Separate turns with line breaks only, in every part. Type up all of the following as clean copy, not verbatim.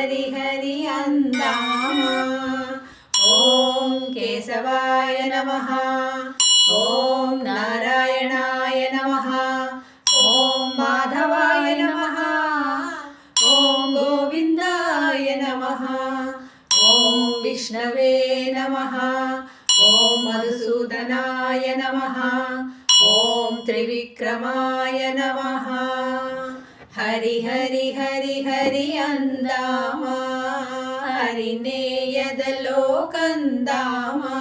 హరి హరి అందామా. ఓం కేశవాయ నమః, ఓం నారాయణాయ నమః, ఓం మాధవాయ నమః, ఓం గోవిందాయ నమః, ఓం విష్ణవే నమః, ఓం మధుసూదనాయ నమః, ఓం త్రివిక్రమాయ నమః. హరి హరి హరి హరి అందామా, హరినే ఎదలో కందామా.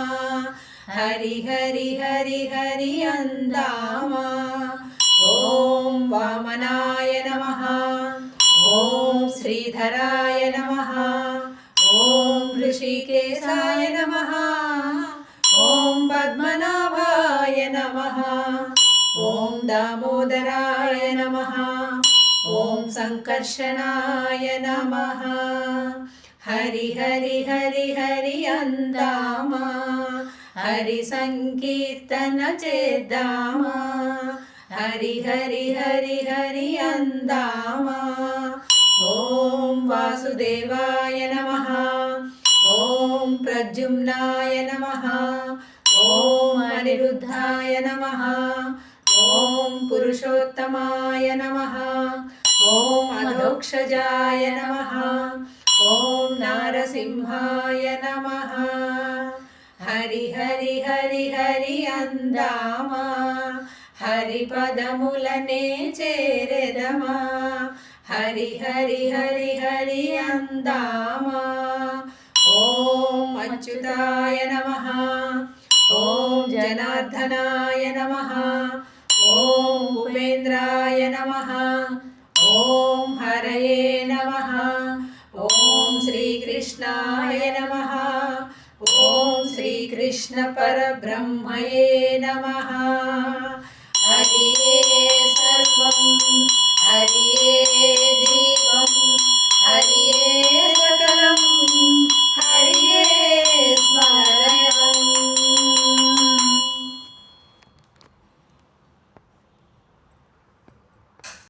హరి హరి హరి హరి అందామా. ఓం వామనాయ నమః, ఓం శ్రీధరాయ నమః, ఓం ఋషికేశాయ నమః, ఓం పద్మనాభాయ నమః, ఓం దామోదరాయ నమః, ఓం సంకర్షణాయ నమః. హరి హరి హరి హరి అందామా, హరి సంకీర్తన చేద్దామా. హరి హరి హరి హరి అందామా. ఓం వాసుదేవాయ నమః, ఓం ప్రద్యుమ్నాయ నమః, ఓం అనిరుద్ధాయ నమః, ఓం పురుషోత్తమాయ నమః, ఓం అధోక్షజాయ నమః, ఓం నారసింహాయ నమః. హరి హరి హరి హరి అందామా, హరి పదములనే చేరెదమా. హరి హరి హరి హరి అందామా. ఓం అచ్యుతాయ నమః, ఓం జనార్దనాయ నమః, ఓం ఉపేంద్రాయ నమః, ఓం హరయే నమః, ఓం శ్రీకృష్ణాయ నమః, ఓం శ్రీకృష్ణ పరబ్రహ్మయే నమః.